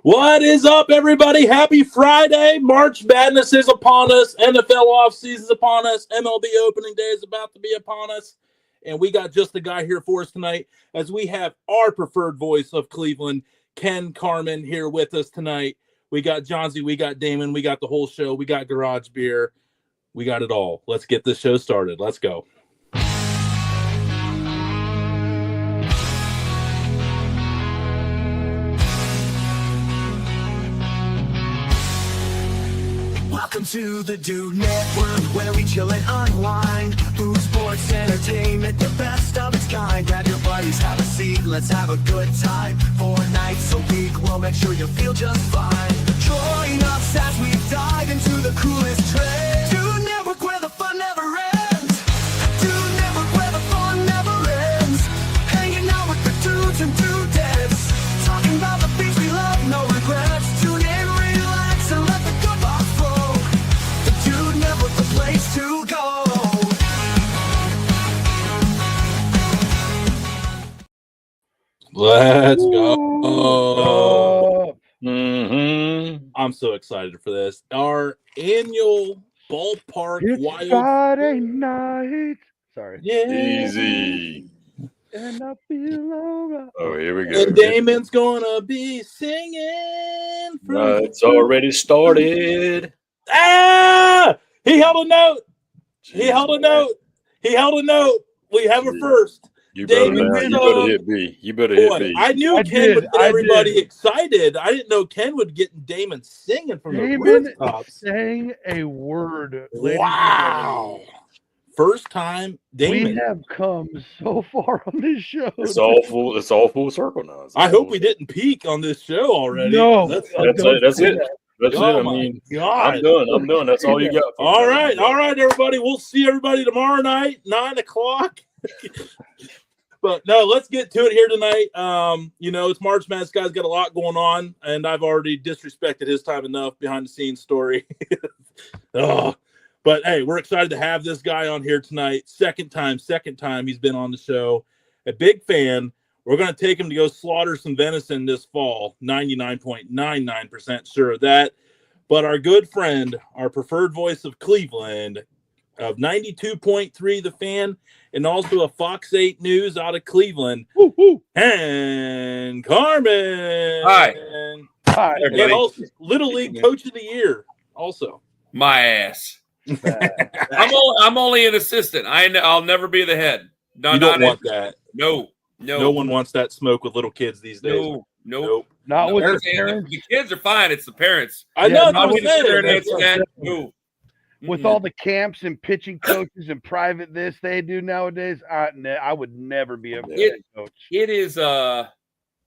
What is up, everybody? Happy Friday. March Madness is upon us. NFL offseason is upon us. MLB opening day is about to be upon us. And we got just the guy here for us tonight as we have our preferred voice of Cleveland, Ken Carman, here with us tonight. We got Johnsy, we got Damon, we got the whole show, we got Garage Beer. We got it all. Let's get this show started. Let's go. Welcome to the Dude Network, where we chill and unwind. Food, sports, entertainment, the best of its kind. Grab your buddies, have a seat, let's have a good time. 4 nights a week, we'll make sure you feel just fine. Join us as we dive into the coolest trends. Dude Network, where the fun never ends. Dude Network, where the fun never ends. Hanging out with the dudes and dudettes. Talking about the things we love, no regrets. Tune in, relax, and let the good vibes flow. The Dude Network, the place to go. Let's go. I'm so excited for this. Our annual Ballpark It's Wild Friday night. Sorry. Yeah. Easy. And I feel alright. Oh, here we go. And Damon's gonna be singing. It's already started. Ah! He held a note. He Jeez, held a man. note. He held a note. We have a first. You better, Damon, you better hit B. You better Boy, hit B. I knew I Ken did, would get I everybody did. excited. I didn't know Ken would get Damon singing from the Damon rooftops. sang a word. ladies and Wow. First time gentlemen. Damon. We have come so far on this show. It's all full. It's all full circle now. I hope we didn't peak on this show already. No. That's That's it. That's it. That's Oh it. I my mean, God. I'm done. I'm done. That's all you got. All right, everybody. We'll see everybody tomorrow night, 9:00. But no, let's get to it here tonight. It's March Madness. Guy's got a lot going on, and I've already disrespected his time enough behind the scenes story. Oh, but hey, we're excited to have this guy on here tonight. Second time he's been on the show. A big fan. We're going to take him to go slaughter some venison this fall. 99.99% sure of that. But our good friend, our preferred voice of Cleveland, of 92.3 The Fan, and also a Fox 8 News out of Cleveland, Woo, woo. and Carman. Hi. Hi. And also Little League Coach of the Year, also. My ass. I'm only an assistant. I'll never be the head. No, You don't not want that. No. No one wants that smoke with little kids these days. Nope. Not No, with the the parents. kids are fine. It's the parents. I Yeah, know. not That's with what I'm the saying. parents. That's That. what- No. With all the camps and pitching coaches and private this they do nowadays, I would never be a head coach. It is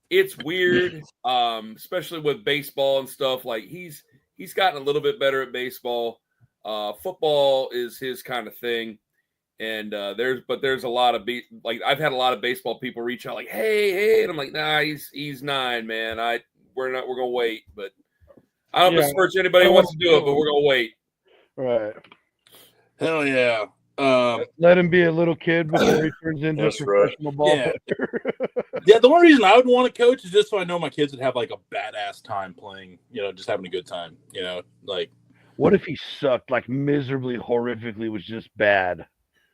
it's weird, especially with baseball and stuff. Like he's gotten a little bit better at baseball. Football is his kind of thing. And there's a lot of I've had a lot of baseball people reach out like, hey, and I'm like, nah, he's 9, man. We're gonna wait, but I don't besmirch anybody who wants to do it, but we're gonna wait. Right. Hell yeah. Let him be a little kid before he turns into a That's right. professional ball Yeah. player. Yeah, the only reason I would want to coach is just so I know my kids would have like a badass time playing, just having a good time, like What if he sucked like miserably, horrifically, was just bad?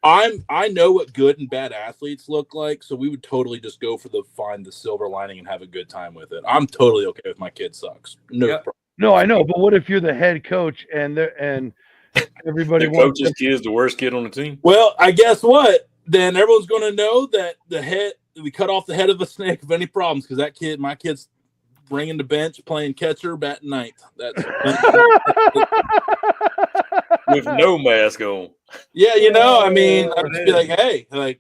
I know what good and bad athletes look like, so we would totally just go for find the silver lining and have a good time with it. I'm totally okay with my kid sucks. No Yep. problem. No, I know, but what if you're the head coach and everybody The wants coach's kid is the worst kid on the team. Well, I guess what? Then everyone's going to know that we cut off the head of a snake of any problems because my kid's bringing the bench, playing catcher, batting ninth. That's With no mask on. yeah, I mean, I'd just be like, hey, like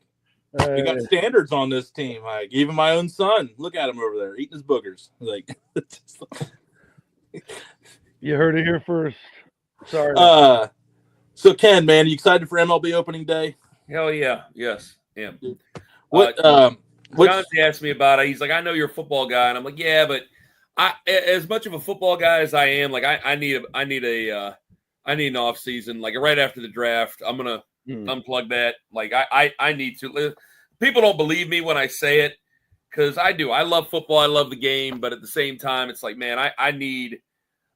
we got to? standards on this team. Like even my own son, look at him over there eating his boogers. Like, You heard it here first. Sorry. so Ken, man, are you excited for MLB opening day? Hell yeah, yes, yeah. What? John asked me about it. He's like, I know you're a football guy, and I'm like, yeah, but as much of a football guy as I am, like I need an off season. Like right after the draft, I'm gonna unplug that. Like I need to. People don't believe me when I say it, because I do. I love football. I love the game, but at the same time, it's like, man, I need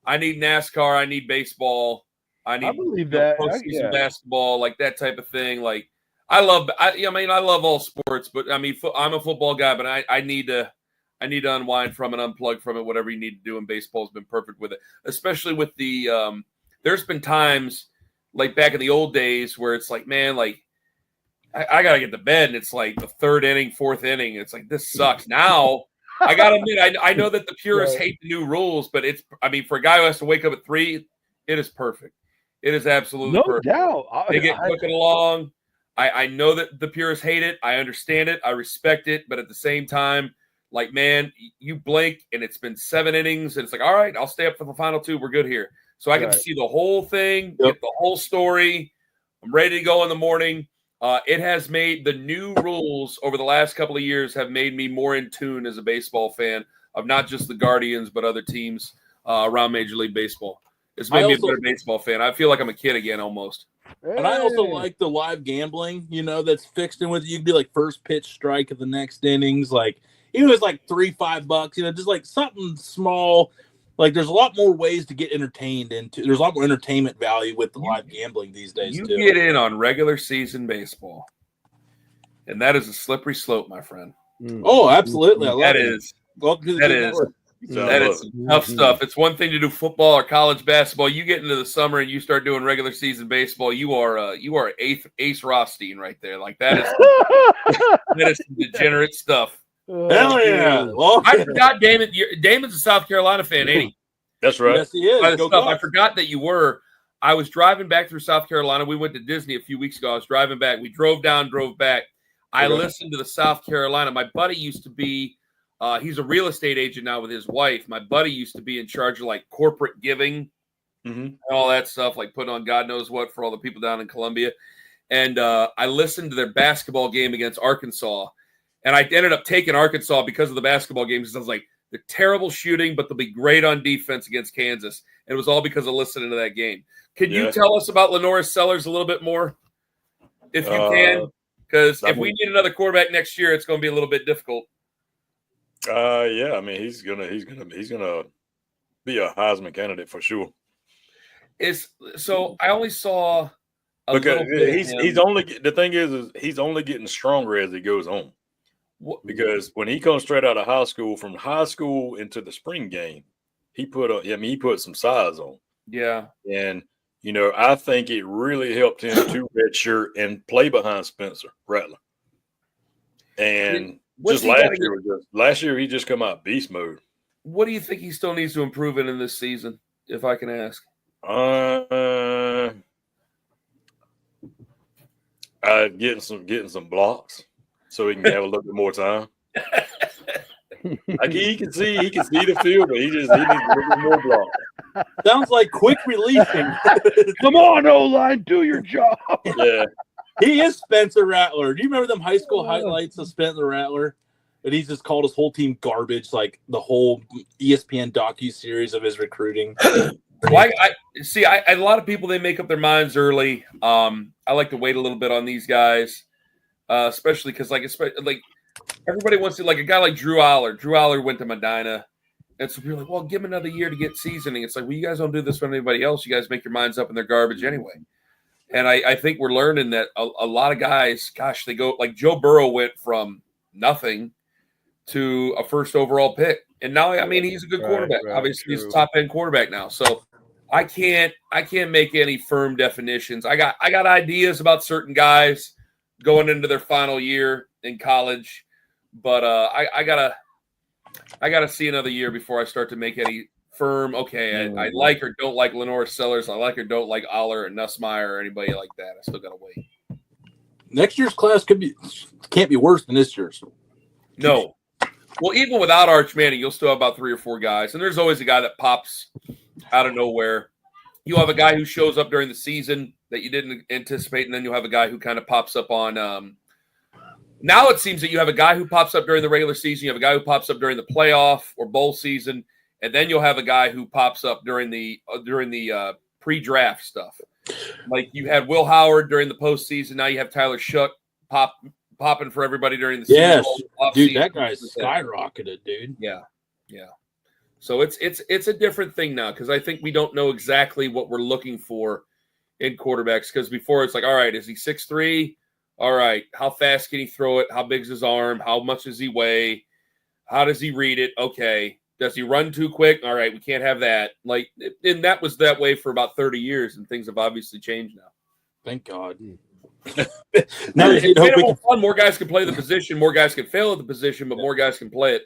NASCAR. I need baseball. I need believe that. postseason basketball, like that type of thing. Like I love all sports, but I mean, I'm a football guy, but I need to unwind from and unplug from it. Whatever you need to do, and baseball's been perfect with it, especially with the. There's been times like back in the old days where it's like, man, like I gotta get to bed, and it's like the third inning, fourth inning. It's like this sucks. Now I gotta admit, I know that the purists hate the new rules, but for a guy who has to wake up at 3, it is perfect. It is absolutely perfect. No doubt. They get cooking along. I know that the purists hate it. I understand it. I respect it. But at the same time, like, man, you blink and it's been 7 innings, and it's like, all right, I'll stay up for the final 2. We're good here. So I get to see the whole thing, get the whole story. I'm ready to go in the morning. It has made the new rules over the last couple of years have made me more in tune as a baseball fan of not just the Guardians, but other teams around Major League Baseball. It's made me a better baseball fan. I feel like I'm a kid again almost. And I also like the live gambling, that's fixed in with it. You can be like first pitch strike of the next innings. Like, even if it's like $3-5, just like something small. Like, there's a lot more ways to get entertained into. There's a lot more entertainment value with the live gambling these days, You too. get in on regular season baseball, and that is a slippery slope, my friend. Oh, absolutely. I love that it. is Welcome to the that Good is Network. that is tough stuff. It's one thing to do football or college basketball. You get into the summer and you start doing regular season baseball. You are Ace Rothstein right there. Like that is some degenerate stuff. Hell yeah. Well, I forgot Damon's a South Carolina fan, ain't he? That's right. Yes, he is. Go Stuff. I Bucks. forgot that you were. I was driving back through South Carolina. We went to Disney a few weeks ago. I was driving back. We drove down, drove back. I listened to the South Carolina. My buddy used to be, he's a real estate agent now with his wife. My buddy used to be in charge of like corporate giving and all that stuff, like putting on God knows what for all the people down in Columbia. And I listened to their basketball game against Arkansas. And I ended up taking Arkansas because of the basketball game. Because I was like, they're terrible shooting, but they'll be great on defense against Kansas. And it was all because of listening to that game. Can you tell us about Lenora Sellers a little bit more, if you can? Because if we need another quarterback next year, it's going to be a little bit difficult. Yeah. I mean, he's gonna be a Heisman candidate for sure. So I only saw because he's only the thing is he's only getting stronger as he goes on. Because when he comes straight out of high school, from high school into the spring game, he put some size on. Yeah. And I think it really helped him to redshirt and play behind Spencer Rattler. And last year he just come out beast mode. What do you think he still needs to improve in this season, if I can ask? Getting some blocks so he can have a little bit more time. Like he can see the field, but he needs a little bit more block. Sounds like quick releasing. Come on, O-line, do your job. Yeah. He is Spencer Rattler. Do you remember them high school highlights of Spencer Rattler? And he's just called his whole team garbage, like the whole ESPN docu-series of his recruiting. Well, a lot of people, they make up their minds early. I like to wait a little bit on these guys, especially because, like everybody wants to, like a guy like Drew Aller. Drew Aller went to Medina. And so people are like, well, give him another year to get seasoning. It's like, well, you guys don't do this for anybody else. You guys make your minds up and they're garbage anyway. And I think we're learning that a lot of guys, gosh, they go, like Joe Burrow went from nothing to a first overall pick. And now, I mean, he's a good quarterback. Obviously, he's a top-end quarterback now. So I can't make any firm definitions. I got ideas about certain guys going into their final year in college, but I gotta see another year before I start to make any firm. Okay, I like or don't like Lenora Sellers. I like or don't like Aller or Nussmeier or anybody like that. I still gotta wait. Next year's class can't be worse than this year's. No. Well, even without Arch Manning, you'll still have about 3 or 4 guys, and there's always a guy that pops out of nowhere. You'll have a guy who shows up during the season that you didn't anticipate, and then you'll have a guy who kind of pops up on. Now it seems that you have a guy who pops up during the regular season, you have a guy who pops up during the playoff or bowl season, and then you'll have a guy who pops up during the pre-draft stuff. Like you had Will Howard during the postseason. Now you have Tyler Shook pop popping for everybody during the season. Yes, dude, season. that guy's skyrocketed, dude. Yeah. So it's a different thing now because I think we don't know exactly what we're looking for in quarterbacks. Because before it's like, all right, is he 6'3"? All right, how fast can he throw it? How big's his arm? How much does he weigh? How does he read it? Okay. Does he run too quick? All right, we can't have that. Like, and that was that way for about 30 years, and things have obviously changed now. Thank God. Now, it's fun. More guys can play the position. More guys can fail at the position, but more guys can play it.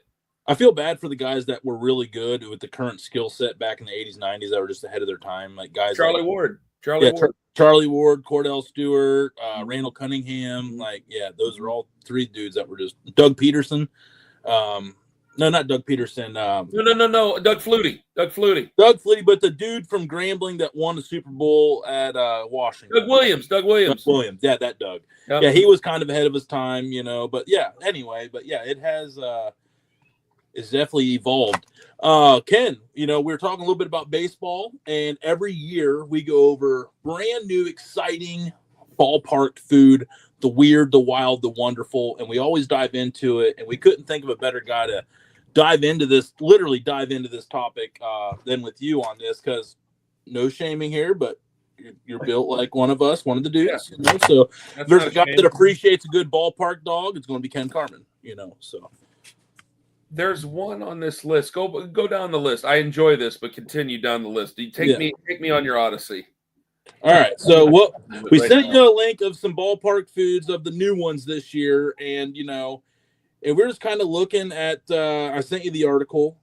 I feel bad for the guys that were really good with the current skill set back in the 80s, 90s that were just ahead of their time. Like guys Charlie like, Ward, Charlie Ward, Cordell Stewart, Randall Cunningham. Like, yeah, those are all three dudes that were just Doug Peterson. No, not Doug Peterson. No. Doug Flutie. Doug Flutie, but the dude from Grambling that won the Super Bowl at Washington. Doug Williams. Yeah, that Doug. Yep. Yeah, he was kind of ahead of his time, you know. But yeah, anyway, it has it's definitely evolved. Ken, you know, we were talking a little bit about baseball, and every year we go over brand new, exciting ballpark food, the weird, the wild, the wonderful, and we always dive into it. And we couldn't think of a better guy to dive into this topic than with you on this, because no shaming here, but you're built like one of us, one of the dudes. Yeah. You know? So That's there's a guy that appreciates a good ballpark dog. It's going to be Ken Carman. You know, so there's one on this list. Go down the list. I enjoy this, but continue down the list. Take me on your odyssey. All right. So we sent you a link of some ballpark foods of the new ones this year, and you know. And we're just kind of looking at, I sent you the article,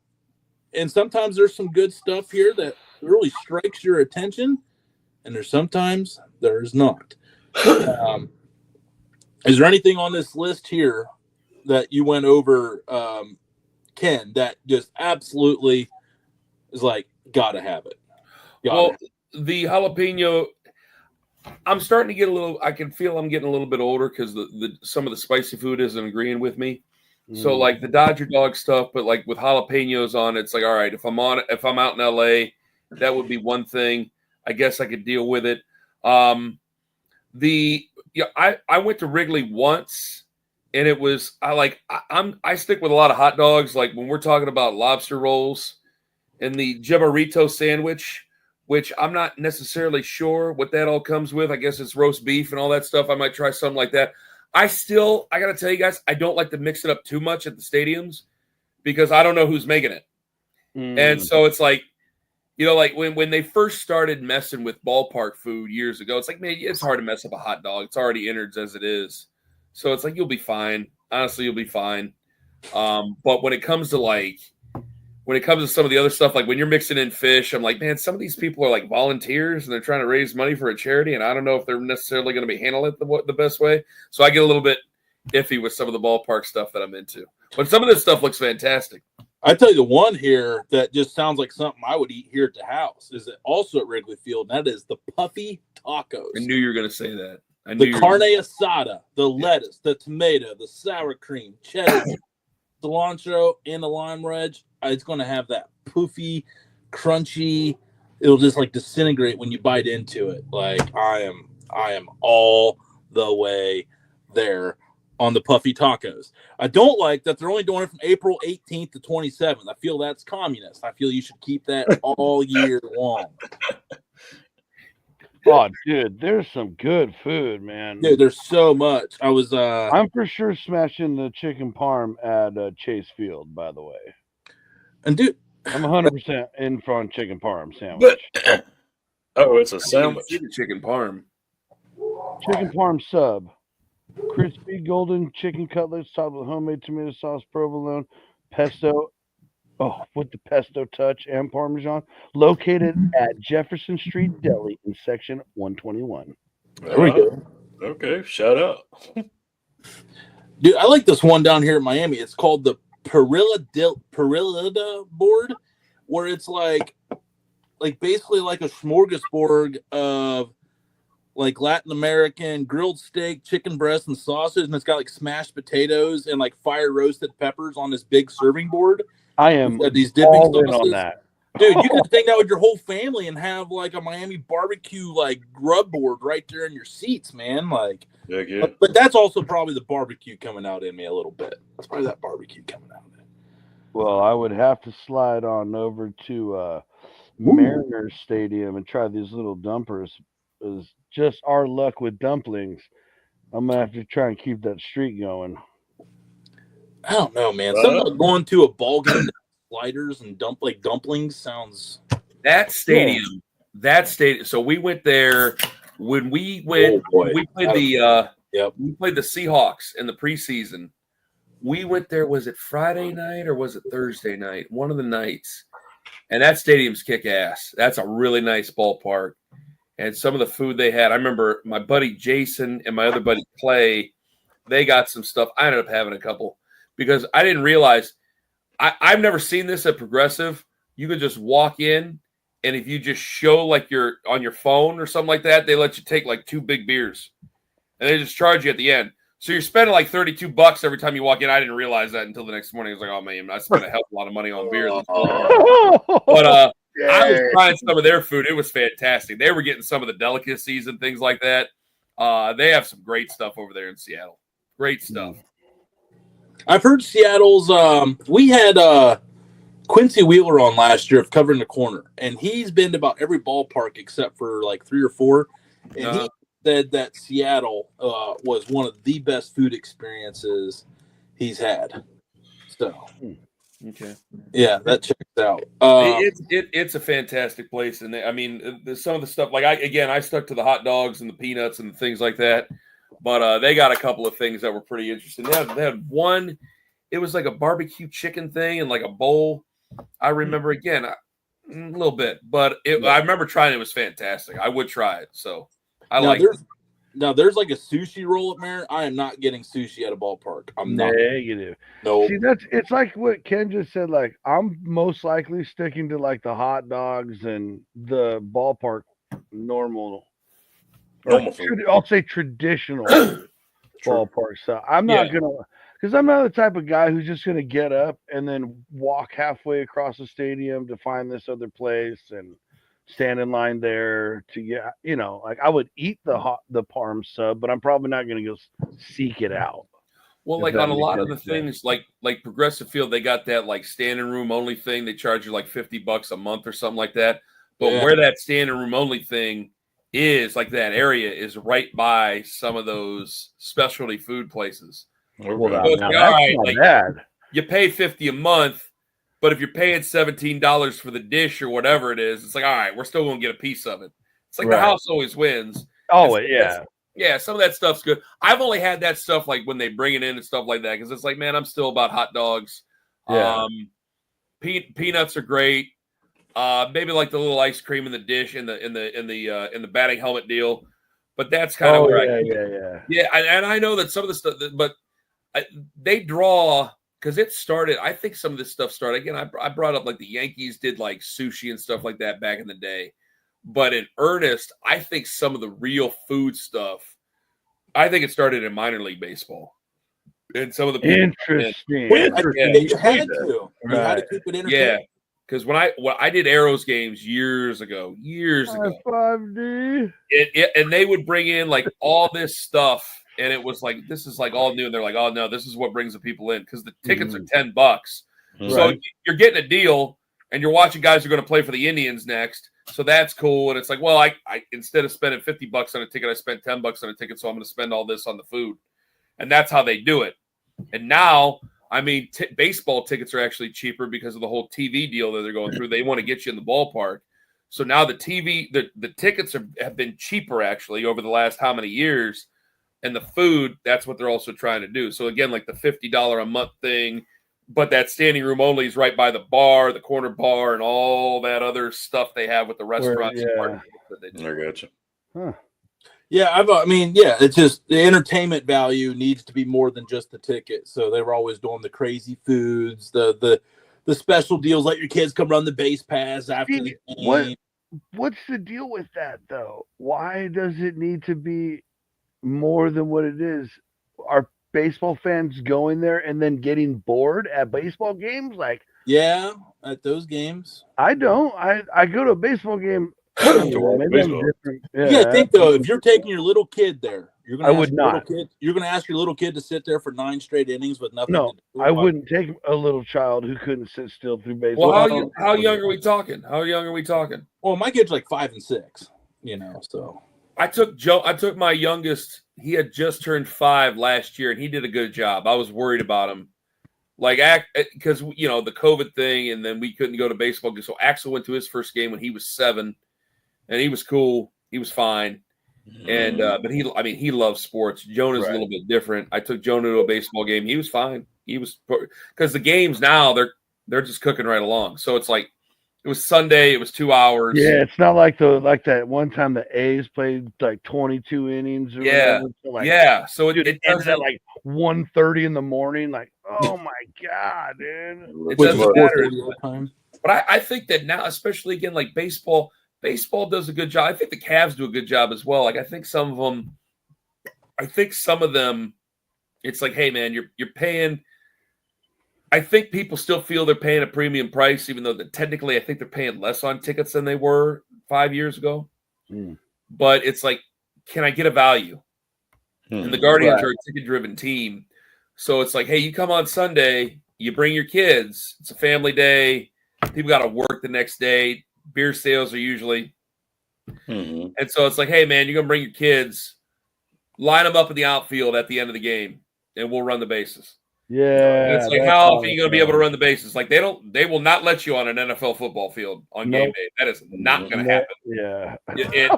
and sometimes there's some good stuff here that really strikes your attention, and sometimes there's not. Is there anything on this list here that you went over, Ken, that just absolutely is like, gotta have it? The jalapeno, I'm starting to get I can feel I'm getting a little bit older because some of the spicy food isn't agreeing with me. So like the Dodger dog stuff, but like with jalapenos on, it's like, all right, if I'm out in LA, that would be one thing. I guess I could deal with it. I went to Wrigley once, and it was I stick with a lot of hot dogs. Like when we're talking about lobster rolls and the Jibarito sandwich, which I'm not necessarily sure what that all comes with. I guess it's roast beef and all that stuff. I might try something like that. I got to tell you guys, I don't like to mix it up too much at the stadiums because I don't know who's making it. And so it's like, you know, like when they first started messing with ballpark food years ago, it's like, man, it's hard to mess up a hot dog. It's already innards as it is. So it's like, you'll be fine. Honestly, you'll be fine. But when it comes to some of the other stuff, like when you're mixing in fish, I'm like, man, some of these people are like volunteers and they're trying to raise money for a charity. And I don't know if they're necessarily going to be handling it the best way. So I get a little bit iffy with some of the ballpark stuff that I'm into. But some of this stuff looks fantastic. I tell you, the one here that just sounds like something I would eat here at the house is also at Wrigley Field. And that is the puffy tacos. I knew you were going to say that. The carne asada, the lettuce, the tomato, the sour cream, cheddar, cilantro, and the lime wedge. It's going to have that poofy, crunchy. It'll just like disintegrate when you bite into it. Like I am all the way there on the puffy tacos. I don't like that they're only doing it from April 18th to 27th. I feel that's communist. I feel you should keep that all year long. Oh, dude, there's some good food, man. Dude, there's so much. I'm for sure smashing the chicken parm at Chase Field, by the way. And dude, I'm 100% in for chicken parm sandwich. It's a sandwich. Chicken parm. Chicken parm sub. Crispy golden chicken cutlets topped with homemade tomato sauce, provolone, pesto. Oh, with the pesto touch and Parmesan, located at Jefferson Street Deli in section 121. There we go. Okay, shout out. Dude, I like this one down here in Miami. It's called the Parrillada board, where it's like basically like a smorgasbord of like Latin American grilled steak, chicken breast, and sausage, and it's got like smashed potatoes and like fire roasted peppers on this big serving board. I am these dipping all in sauces. on that. Dude, you could hang out with your whole family and have like a Miami barbecue like grub board right there in your seats, man. Like, Yeah. but that's also probably the barbecue coming out in me a little bit. That's probably that barbecue coming out in me. Well, I would have to slide on over to Mariners Stadium and try these little dumpers. Is just our luck with dumplings. I'm gonna have to try and keep that streak going. I don't know, man. Something about going to a ball game, sliders and dumplings sounds. That stadium. So we went there when we went. We played we played the Seahawks in the preseason. We went there. Was it Friday night or was it Thursday night? One of the nights. And that stadium's kick ass. That's a really nice ballpark. And some of the food they had, I remember my buddy Jason and my other buddy Clay, they got some stuff. I ended up having a couple because I didn't realize I've never seen this at Progressive. You could just walk in, and if you just show like you're on your phone or something like that, they let you take like 2 big beers, and they just charge you at the end. So you're spending like $32 every time you walk in. I didn't realize that until the next morning. I was like, oh man, I spent a hell of a lot of money on beer. But I was trying some of their food. It was fantastic. They were getting some of the delicacies and things like that. They have some great stuff over there in Seattle. Great stuff. I've heard Seattle's. We had Quincy Wheeler on last year of Covering the Corner, and he's been to about every ballpark except for like 3 or 4. And he said that Seattle was one of the best food experiences he's had. So, okay, yeah, that checks out. It's a fantastic place, and I mean, some of the stuff. Like I stuck to the hot dogs and the peanuts and things like that. But they got a couple of things that were pretty interesting. They had one. It was like a barbecue chicken thing and like a bowl. I remember again a little bit, but I remember trying it. It was fantastic. I would try it. So I like it. Now there's like a sushi roll at Marin. I am not getting sushi at a ballpark. I'm not. Negative. No. See, it's like what Ken just said. Like, I'm most likely sticking to like the hot dogs and the ballpark normal. I'll say traditional ballpark. So I'm not gonna, because I'm not the type of guy who's just gonna get up and then walk halfway across the stadium to find this other place and stand in line there to get, like I would eat the parm sub, but I'm probably not gonna go seek it out. Well, like on a lot of the things, like Progressive Field, they got that like standing room only thing. They charge you like $50 a month or something like that. But where that standing room only thing is, like that area is right by some of those specialty food places. Well, that's not bad. You pay $50 a month, but if you're paying $17 for the dish or whatever it is, it's like, all right, we're still going to get a piece of it. It's like the house always wins. Oh, yeah. Yeah, some of that stuff's good. I've only had that stuff like when they bring it in and stuff like that because it's like, man, I'm still about hot dogs. Yeah. Peanuts are great. Maybe like the little ice cream in the dish in the batting helmet deal, but that's kind of and I know that some of the stuff, but they draw because it started. I think some of this stuff started again. I brought up like the Yankees did like sushi and stuff like that back in the day, but in earnest, I think some of the real food stuff. I think it started in minor league baseball. And some of the people interesting. You had to keep it entertaining. Yeah. Because when I did Arrows games years ago, 5D. And they would bring in like all this stuff, and it was like this is like all new, and they're like, oh no, this is what brings the people in because the tickets are $10. So you're getting a deal, and you're watching guys who are going to play for the Indians next, so that's cool. And it's like, well, I instead of spending $50 on a ticket, I spent $10 on a ticket, so I'm going to spend all this on the food, and that's how they do it. And now. I mean, baseball tickets are actually cheaper because of the whole TV deal that they're going through. They want to get you in the ballpark. So now the tickets have been cheaper actually over the last how many years. And the food, that's what they're also trying to do. So again, like the $50 a month thing, but that standing room only is right by the bar, the corner bar, and all that other stuff they have with the restaurants. I gotcha. Huh. Yeah, it's just the entertainment value needs to be more than just the ticket. So they were always doing the crazy foods, the special deals. Let your kids come run the base pass after the game. What's the deal with that though? Why does it need to be more than what it is? Are baseball fans going there and then getting bored at baseball games? Like, yeah, at those games? I don't. I go to a baseball game. Maybe I'm different. You gotta think though, if you're taking your little kid there, you're gonna I would not. You're gonna ask your little kid to sit there for 9 straight innings with nothing. No, to do. I wouldn't take a little child who couldn't sit still through baseball. Well, how young are we talking? How young are we talking? Well, my kid's like 5 and 6. So I took my youngest. He had just turned 5 last year, and he did a good job. I was worried about him, because the COVID thing, and then we couldn't go to baseball. So Axel went to his first game when he was 7, and he was cool. He was fine, and but he loves sports. Jonah's a little bit different. I took Jonah to a baseball game. He was fine. He was, because the games now they're just cooking right along. So it's like, it was Sunday. It was 2 hours. Yeah, it's not like that one time the A's played like 22 innings. Or whatever. So it ended at like 1:30 in the morning. Like, oh my god, dude! It doesn't matter. But I think that now, especially again, like baseball does a good job. I think the Cavs do a good job as well. Like I think some of them, it's like, hey man, you're paying. I think people still feel they're paying a premium price, even though technically I think they're paying less on tickets than they were 5 years ago. But it's like, can I get a value? And the Guardians are a ticket-driven team. So it's like, hey, you come on Sunday, you bring your kids. It's a family day. People got to work the next day. Beer sales are usually. And so it's like, hey, man, you're going to bring your kids. Line them up in the outfield at the end of the game, and we'll run the bases. Yeah. And it's like, how often are you going to be able to run the bases? Like, they will not let you on an NFL football field on game day. That is not going to happen. Yeah. In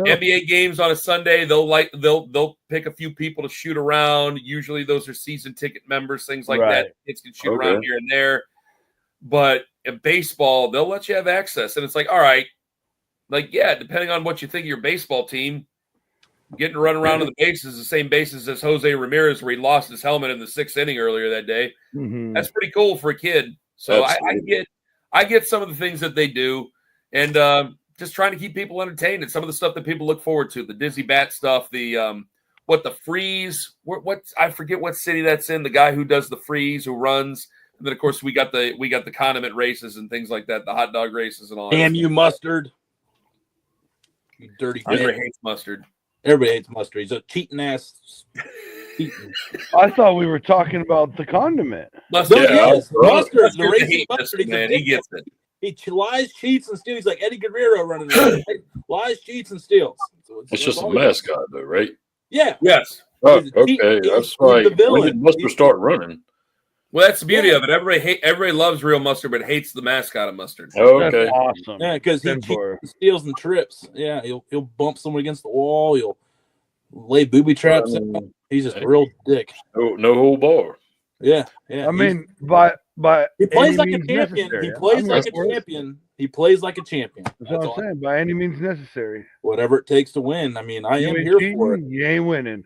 NBA games on a Sunday, they'll pick a few people to shoot around. Usually those are season ticket members, things like that. Kids can shoot around here and there. But in baseball, they'll let you have access. And it's like, all right, like, yeah, depending on what you think of your baseball team, getting to run around on the bases, the same bases as Jose Ramirez, where he lost his helmet in the 6th inning earlier that day. That's pretty cool for a kid. So I get some of the things that they do, and just trying to keep people entertained. And some of the stuff that people look forward to, the Dizzy Bat stuff, the freeze. What I forget what city that's in. The guy who does the freeze, who runs, and then of course we got the condiment races and things like that, the hot dog races and all. Damn you, mustard! You dirty. Everybody hates mustard. Everybody hates mustard. He's a cheating ass. I thought we were talking about the condiment. Mustard. Mustard. The racing mustard. Man, he gets it. He lies, cheats, and steals. He's like Eddie Guerrero running around. Lies, cheats, and steals. So it's just a mascot, though, right? Yeah. Yes. Oh, okay. That's right. When did Mustard start running? Well, that's the beauty of it. Everybody loves real mustard, but hates the mascot of mustard. Oh, okay. That's awesome. Yeah, because he steals and trips. Yeah, he'll bump someone against the wall. He'll lay booby traps. He's just a real dick. No whole bar. Yeah. I mean, by he plays like a champion. He plays like a champion. He plays like a champion. That's what I'm saying. By any means necessary. Whatever it takes to win. I mean, I am here for it. You ain't winning.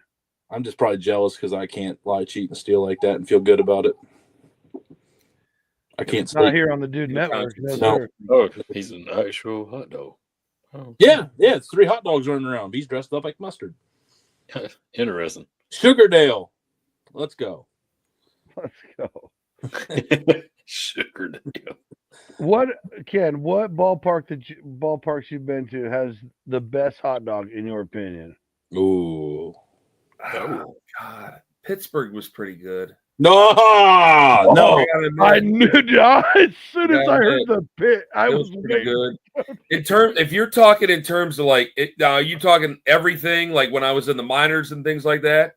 I'm just probably jealous because I can't lie, cheat, and steal like that and feel good about it. I can't sleep. Not here on the Dude Network. No. Oh, he's an actual hot dog. Oh. Yeah, it's 3 hot dogs running around. He's dressed up like mustard. Interesting. Sugardale. Let's go. Sugardale. What ballparks you've been to has the best hot dog in your opinion? Ooh. Oh God. Pittsburgh was pretty good. No. I knew as soon as I heard the pit, I was pretty good. If you're talking in terms of like, are you talking everything like when I was in the minors and things like that?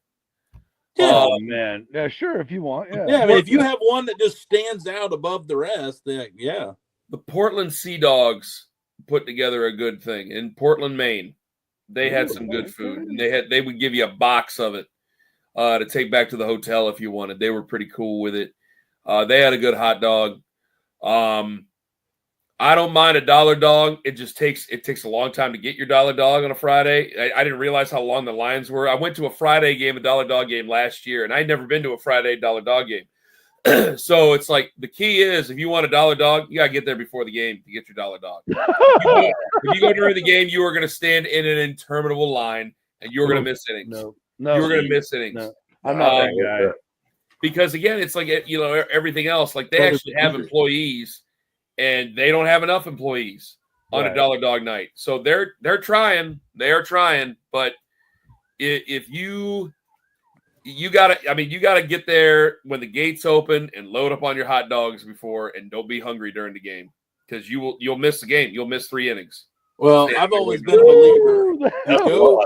Yeah. Oh man, yeah, sure. If you want, yeah. I mean, if you have one that just stands out above the rest, then yeah. The Portland Sea Dogs put together a good thing in Portland, Maine. They had some good food, and they would give you a box of it to take back to the hotel if you wanted. They were pretty cool with it. They had a good hot dog. I don't mind a dollar dog. It takes a long time to get your dollar dog on a Friday. I didn't realize how long the lines were. I went to a Friday game, a dollar dog game last year, and I'd never been to a Friday dollar dog game. So it's like the key is if you want a dollar dog, you got to get there before the game to get your dollar dog. If you go during the game, you are going to stand in an interminable line, and you're going to miss innings. No, you're going to miss innings. No, I'm not that guy. Because again, it's like everything else. Like they actually have employees and they don't have enough employees on a dollar dog night. So they're trying. They are trying, but if you gotta get there when the gates open and load up on your hot dogs before, and don't be hungry during the game, because you'll miss the game. You'll miss 3 innings. Well, I've always been a believer.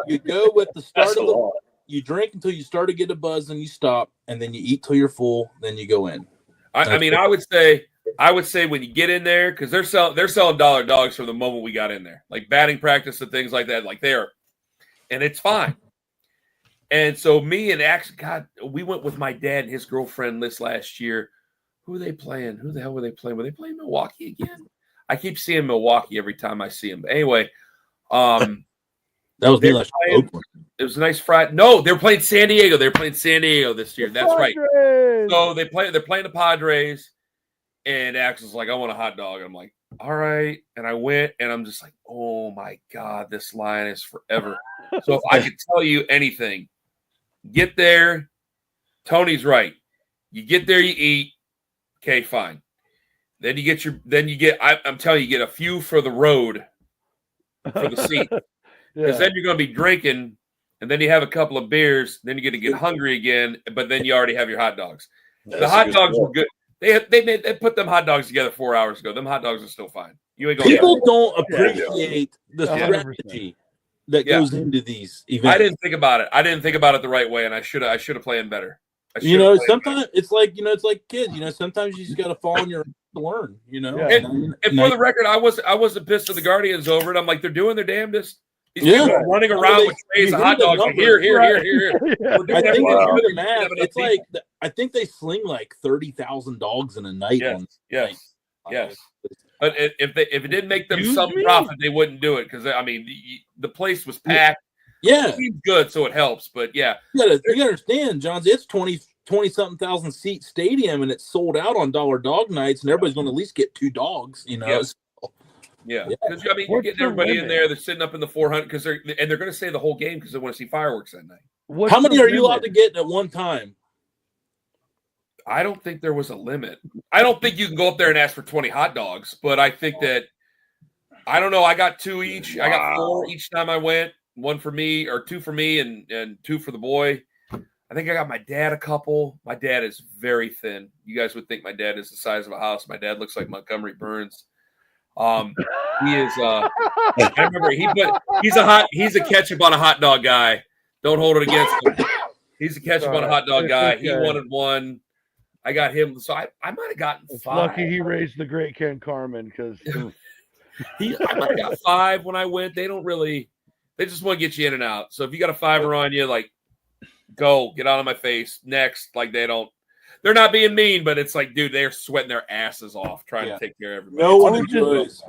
You go with the start of the. You drink until you start to get a buzz, and you stop, and then you eat till you're full. Then you go in. I would say when you get in there, because they're selling dollar dogs from the moment we got in there, like batting practice and things like that, like there, and it's fine. And so me and we went with my dad and his girlfriend this last year. Who are they playing? Who the hell were they playing? Were they playing Milwaukee again? I keep seeing Milwaukee every time I see them. But anyway, that was Oakland. It was a nice Friday. No, they were playing San Diego. They're playing San Diego this year. That's right. So they're playing the Padres, and Axel's like, I want a hot dog. I'm like, all right. And I went, and I'm just like, oh my God, this line is forever. So if I could tell you anything, get there. Tony's right. You get there, you eat. Okay, fine. Then you get I'm telling you, get a few for the road for the seat. Because then you're going to be drinking, and then you have a couple of beers, then you're going to get hungry again, but then you already have your hot dogs. The hot dogs were good. They put them hot dogs together 4 hours ago. Them hot dogs are still fine. You ain't going. People don't appreciate the strategy that goes into these events. I didn't think about it. I didn't think about it the right way, and I should have planned better. Sometimes it's like kids. Sometimes you just got to fall on your own to learn. And for the record, I wasn't pissed at the Guardians over it. I'm like, they're doing their damnedest. These people are running around with trays of hot dogs. Here. I think the math. It's like I think they sling like 30,000 dogs in a night. Yes. But if it didn't make them some profit, they wouldn't do it, because the place was packed. Yeah, it seems good, so it helps. But yeah, you gotta understand, John. It's 20-something thousand seat stadium, and it's sold out on dollar dog nights, and everybody's going to at least get 2 dogs. Yeah, because you're getting everybody in there. They're sitting up in the 400 because they're going to stay the whole game because they want to see fireworks that night. How many are you allowed to get at one time? I don't think there was a limit. I don't think you can go up there and ask for 20 hot dogs, but I think that I don't know. I got 2 each. Wow. I got 4 each time I went. 1 for me, or 2 for me, and 2 for the boy. I think I got my dad a couple. My dad is very thin. You guys would think my dad is the size of a house. My dad looks like Montgomery Burns. He is. I remember he's a ketchup on a hot dog guy. Don't hold it against him. He's a ketchup on a hot dog guy. He wanted 1. I got him, so I might have gotten 5. Lucky he raised the great Ken Carman, because I might have got 5 when I went. They don't really. They just want to get you in and out. So if you got a 5er on you, like, go, get out of my face. Next, like, they're not being mean, but it's like, dude, they're sweating their asses off trying to take care of everybody. No one enjoys.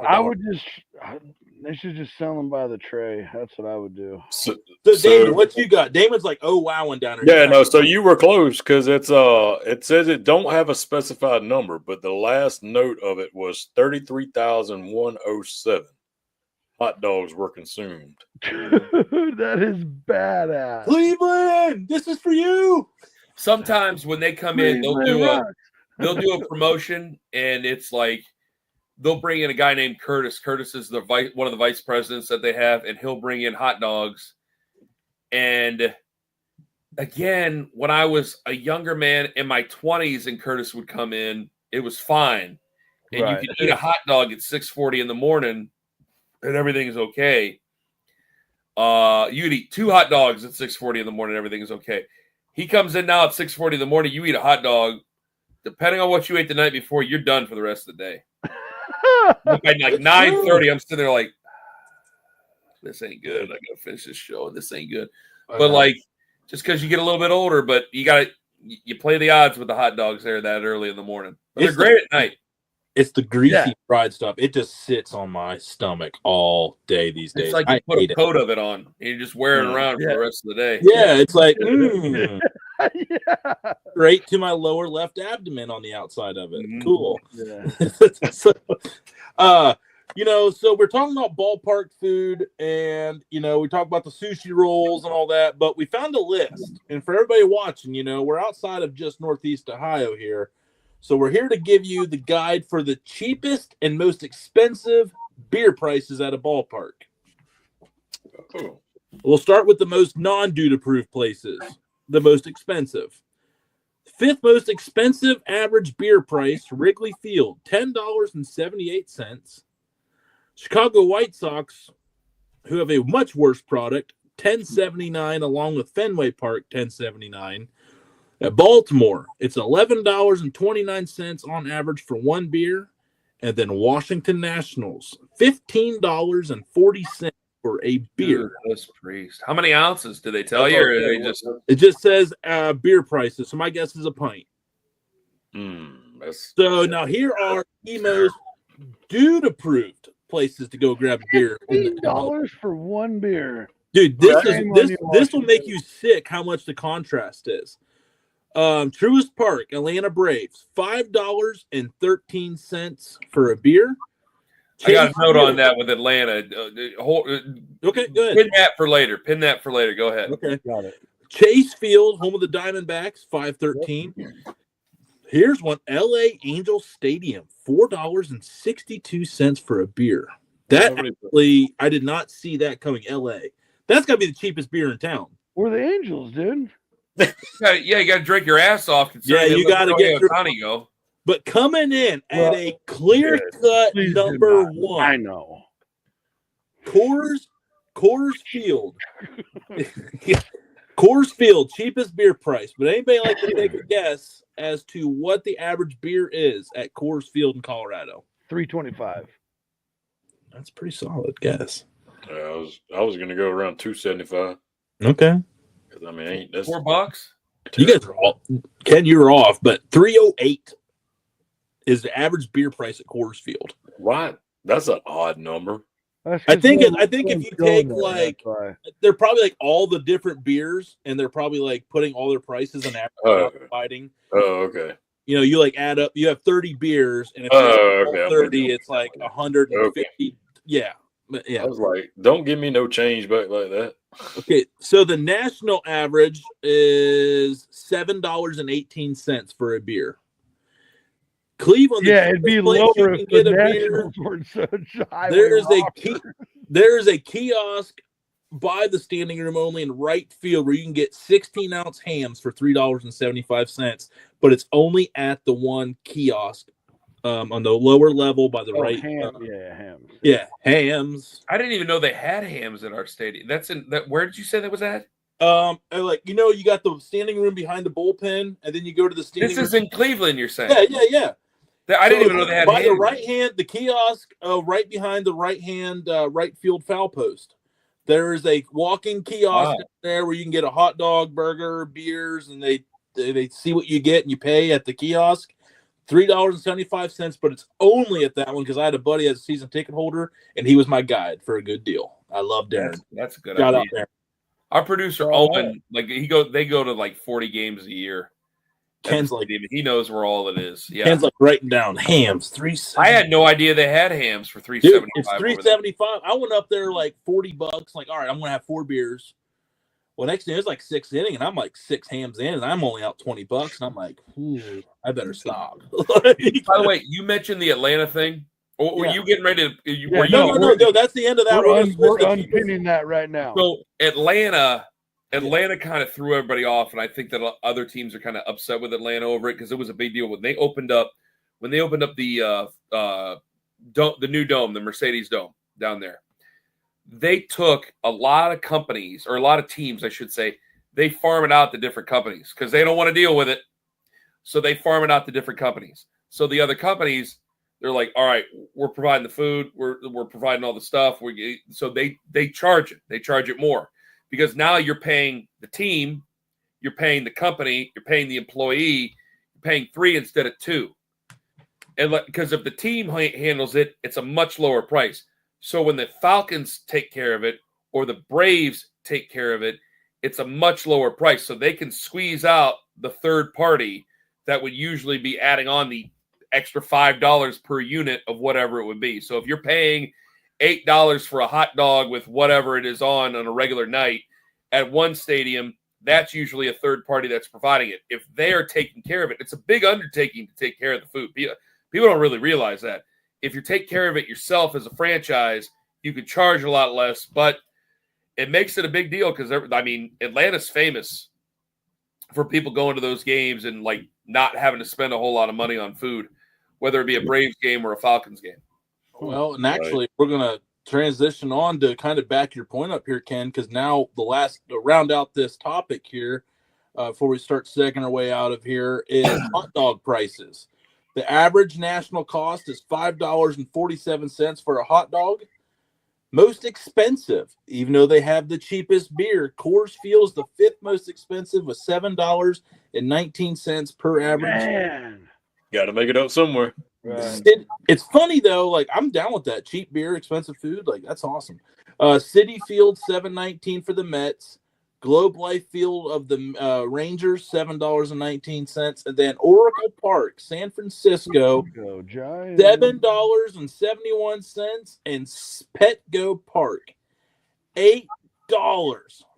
They should just sell them by the tray. That's what I would do. So Damon, what you got? Damon's like, oh, wow, and down there. Yeah, no, so you were close, because it says it don't have a specified number, but the last note of it was 33,107 hot dogs were consumed. Dude, that is badass. Cleveland, this is for you. Sometimes when they come in, they'll do a promotion, and it's like they'll bring in a guy named Curtis. Curtis is one of the vice presidents that they have, and he'll bring in hot dogs. And again, when I was a younger man in my 20s and Curtis would come in, it was fine. And you could eat a hot dog at 6:40 in the morning, and everything is okay. You could eat 2 hot dogs at 6:40 in the morning, and everything is okay. He comes in now at 6:40 in the morning. You eat a hot dog. Depending on what you ate the night before, you're done for the rest of the day. Like 9:30, I'm sitting there like, this ain't good. I gotta finish this show, and this ain't good. But like, just because you get a little bit older, but you play the odds with the hot dogs there that early in the morning. But they're great at night. It's the greasy fried stuff. It just sits on my stomach all day these days. It's like you put a coat of it on, and you just wear it around for the rest of the day. Yeah, it's like straight to my lower left abdomen on the outside of it. Mm-hmm. Cool. Yeah. So we're talking about ballpark food, and we talk about the sushi rolls and all that, but we found a list. And for everybody watching, we're outside of just Northeast Ohio here. So we're here to give you the guide for the cheapest and most expensive beer prices at a ballpark. Oh. We'll start with the most non-dude approved places, the most expensive. Fifth most expensive average beer price, Wrigley Field, $10.78. Chicago White Sox, who have a much worse product, $10.79, along with Fenway Park, $10.79. At Baltimore, it's $11.29 on average for one beer. And then Washington Nationals, $15.40 for a beer. That's priest. How many ounces do they tell you? Or are they just... It just says beer prices. So my guess is a pint. So now here are the most dude approved places to go grab a beer. $15 for one beer. Dude, this will make you sick how much the contrast is. Truist Park, Atlanta Braves, $5.13 for a beer. I got a note on that with Atlanta. Okay, good. Pin that for later. Go ahead. Okay, Got it. Chase Field, home of the Diamondbacks, $5.13. Here's one, LA Angels Stadium, $4.62 for a beer. That actually, I did not see that coming. LA, that's got to be the cheapest beer in town. We're the Angels, dude. Yeah, you got to drink your ass off. Yeah, you got to get through. Go. But coming in at a clear-cut number one. I know. Coors Field. Coors Field, cheapest beer price. But anybody like to take a guess as to what the average beer is at Coors Field in Colorado? $3.25. That's a pretty solid guess. I was going to go around $2.75. Okay. I mean, that's $4. You guys are all, Ken, you were off, but $3.08 is the average beer price at Coors Field. What? That's an odd number. I think if you take they're probably like all the different beers, and they're probably like putting all their prices on average fighting. Oh, okay. You know, you like add up. You have 30 beers, and if okay. 30, it's like 150. Okay. Yeah, but yeah. I was like, don't give me no change back like that. Okay, so the national average is $7.18 for a beer. Cleveland, it'd be lower if the Nationals weren't such high. There is a kiosk by the standing room only in right field where you can get 16-ounce hams for $3.75, but it's only at the one kiosk on the lower level by the right. Hams. Yeah, hams. I didn't even know they had hams in our stadium. That's in that. Where did you say that was at? Like, you know, you got the standing room behind the bullpen, and then you go to the standing room. This is in Cleveland, you're saying? Yeah. I didn't even know they had by the right hand, the kiosk right behind the right hand right field foul post. There is a walking kiosk there where you can get a hot dog, burger, beers, and they see what you get and you pay at the kiosk. $3.75, but it's only at that one because I had a buddy as a season ticket holder, and he was my guide for a good deal. I love Darren. That's a good Shout idea. out there. Our producer Owen, they go to like 40 games a year. Ken's like, he knows where all it is. Yeah, Ken's like writing down hams. I had no idea they had hams for $3.75. Dude, it's $3.75. I went up there like $40. Like, all right, I'm gonna have 4 beers. Well, next thing it was like 6th inning, and I'm like 6 hams in, and I'm only out $20. And I'm like, I better stop. By the way, you mentioned the Atlanta thing. Or were you getting ready to? No. That's the end of that. We're unpinning that right now. So Atlanta kind of threw everybody off, and I think that other teams are kind of upset with Atlanta over it because it was a big deal when they opened up the new dome, the Mercedes Dome down there. They took a lot of companies, or a lot of teams, I should say. They farm it out to different companies because they don't want to deal with it. So they farm it out to different companies. So the other companies, they're like, all right, we're providing the food, we're providing all the stuff. So they charge it. They charge it more. Because now you're paying the team, you're paying the company, you're paying the employee, you're paying 3 instead of 2. And because if the team handles it, it's a much lower price. So when the Falcons take care of it or the Braves take care of it, it's a much lower price. So they can squeeze out the third party that would usually be adding on the extra $5 per unit of whatever it would be. So if you're paying $8 for a hot dog with whatever it is on a regular night at one stadium, that's usually a third party that's providing it. If they are taking care of it, it's a big undertaking to take care of the food. People don't really realize that. If you take care of it yourself as a franchise, you can charge a lot less, but it makes it a big deal because, I mean, Atlanta's famous for people going to those games and, like, not having to spend a whole lot of money on food, whether it be a Braves game or a Falcons game. Well, and actually, we're going to transition on to kind of back your point up here, Ken, because now to round out this topic here, before we start segueing our way out of here, is hot dog prices. The average national cost is $5.47 for a hot dog. Most expensive, even though they have the cheapest beer, Coors Field is the fifth most expensive with $7.19 per average. Man. Got to make it up somewhere. Right. It's funny though, like I'm down with that. Cheap beer, expensive food, like that's awesome. City Field $7.19 for the Mets. Globe Life Field of the Rangers $7.19, and then Oracle Park, San Francisco, $7.71, and Petco Park $8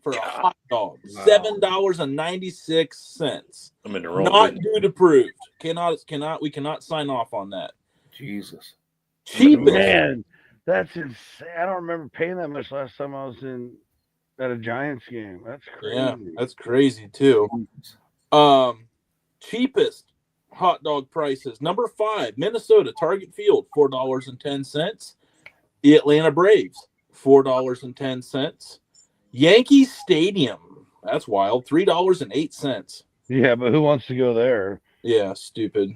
for a hot dog. Wow. $7.96. I'm in the wrong. Not dude approved. We cannot sign off on that. Jesus. Cheap, man. That's insane. I don't remember paying that much last time I was at a Giants game. That's crazy. Yeah, that's crazy too. Cheapest hot dog prices. Number 5, Minnesota Target Field, $4.10. The Atlanta Braves, $4.10. Yankee Stadium, that's wild, $3.08. Yeah, but who wants to go there? Yeah, stupid.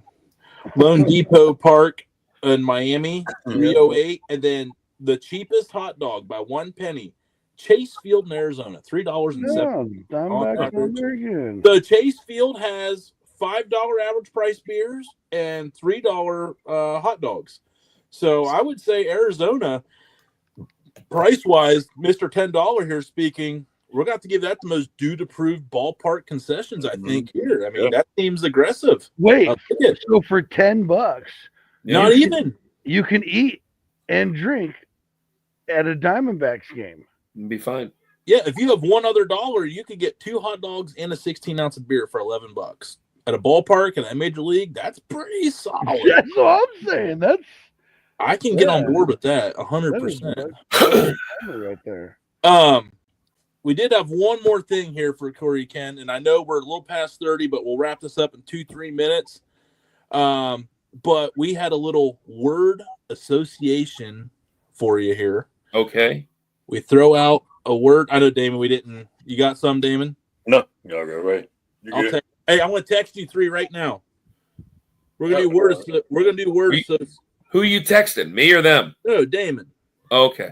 Lone Depot Park in Miami, $3.08, and then the cheapest hot dog by 1 penny, Chase Field in Arizona, $3.07. The Chase Field has $5 average price beers and $3 hot dogs. So I would say Arizona, price-wise, Mr. $10 here speaking, we're going to have to give that the most dude-approved ballpark concessions, I think, here. I mean, that seems aggressive. Wait, so for $10, not even. You can eat and drink at a Diamondbacks game. Be fine. Yeah, if you have one other dollar, you could get 2 hot dogs and a 16-ounce of beer for $11 at a ballpark and a major league. That's pretty solid. That's what I'm saying. I can get on board with that 100%. Right there. We did have one more thing here for Corey, Ken, and I know we're a little past 30, but we'll wrap this up in 2-3 minutes. But we had a little word association for you here. Okay. We throw out a word. I know, Damon, we didn't. You got some, Damon? No. Y'all go right. Hey, I'm going to text you 3 right now. We're going to do word. We're going to do word. Who you texting? Me or them? No, Damon. Okay.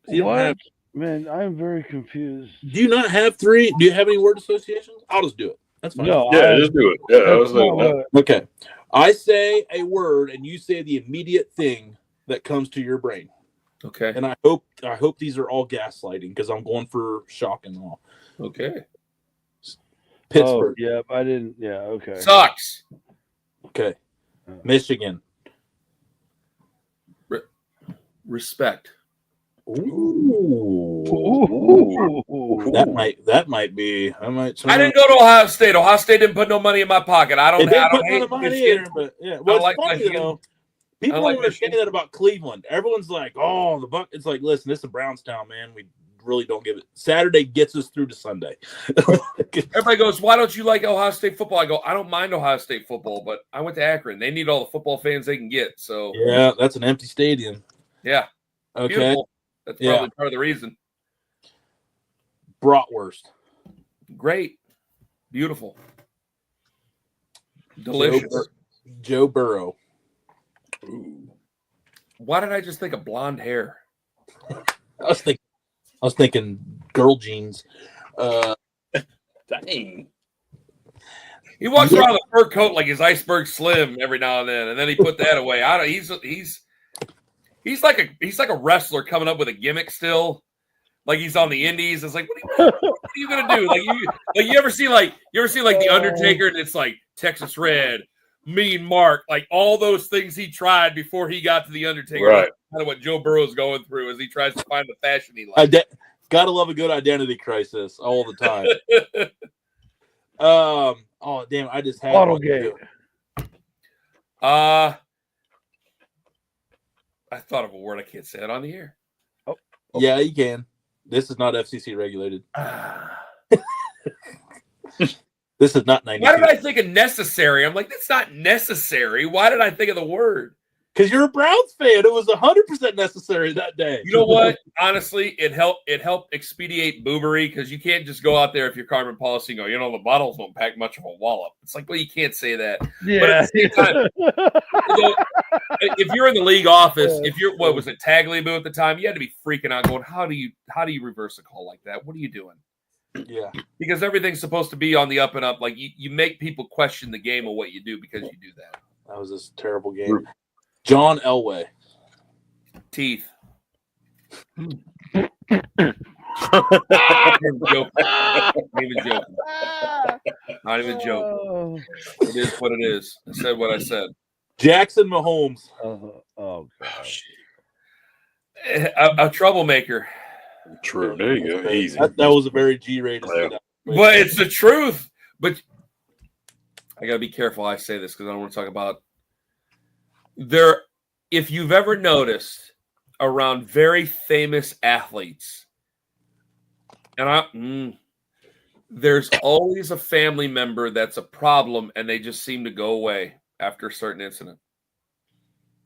So you don't have. Man, I'm very confused. Do you not have 3? Do you have any word associations? I'll just do it. That's fine. No, just do it. Yeah, okay. I say a word, and you say the immediate thing that comes to your brain. Okay. And I hope these are all gaslighting because I'm going for shock and awe. Okay. Pittsburgh. Oh, I didn't. Yeah. Okay. Sucks. Okay. Michigan. Respect. Ooh. That might be. I didn't go to Ohio State. Ohio State didn't put no money in my pocket. I don't hate money either, but yeah. Well, it's funny though. People don't understand that about Cleveland. Everyone's like, "Oh, the Buck." It's like, listen, this is Brownstown, man. We really don't give it. Saturday gets us through to Sunday. Everybody goes, "Why don't you like Ohio State football?" I go, "I don't mind Ohio State football, but I went to Akron. They need all the football fans they can get." So yeah, that's an empty stadium. Yeah. Okay. Beautiful. That's probably part of the reason. Bratwurst. Great. Beautiful. Delicious. Joe Burrow. Ooh. Why did I just think of blonde hair? I was thinking girl jeans. Dang. He walks around with a fur coat like his Iceberg Slim every now and then he put that away. He's like a wrestler coming up with a gimmick still. Like he's on the indies. It's like, what are you gonna do? You ever see the Undertaker and it's like Texas Red, Mean Mark, like all those things he tried before he got to the Undertaker. Right. Kind of what Joe Burrow's going through as he tries to find the fashion he likes. Gotta love a good identity crisis all the time. Oh damn! I just had one Bottlegate. too. I thought of a word I can't say it on the air. Yeah, you can. This is not FCC regulated. This is not 92. Why did I think of necessary? I'm like, that's not necessary. Why did I think of the word? Because you're a Browns fan. It was 100% necessary that day. You know what? Honestly, it helped expedite boobery because you can't just go out there if you're Carman policy and go, the bottles don't pack much of a wallop. It's like, well, you can't say that. Yeah. But at the same time, if you're in the league office, if you're what was it, Tagliabue at the time, you had to be freaking out, going, how do you reverse a call like that? What are you doing? Yeah. Because everything's supposed to be on the up and up. Like you make people question the game of what you do because you do that. That was this terrible game. John Elway. Teeth. Not even joking. It is what it is. I said what I said. Jackson Mahomes. Oh gosh. A troublemaker. True. There you go. Easy. That was a very G-rated. Yeah. But it's the truth. But I gotta be careful I say this because I don't want to talk about there. If you've ever noticed around very famous athletes, and there's always a family member that's a problem, and they just seem to go away after a certain incident.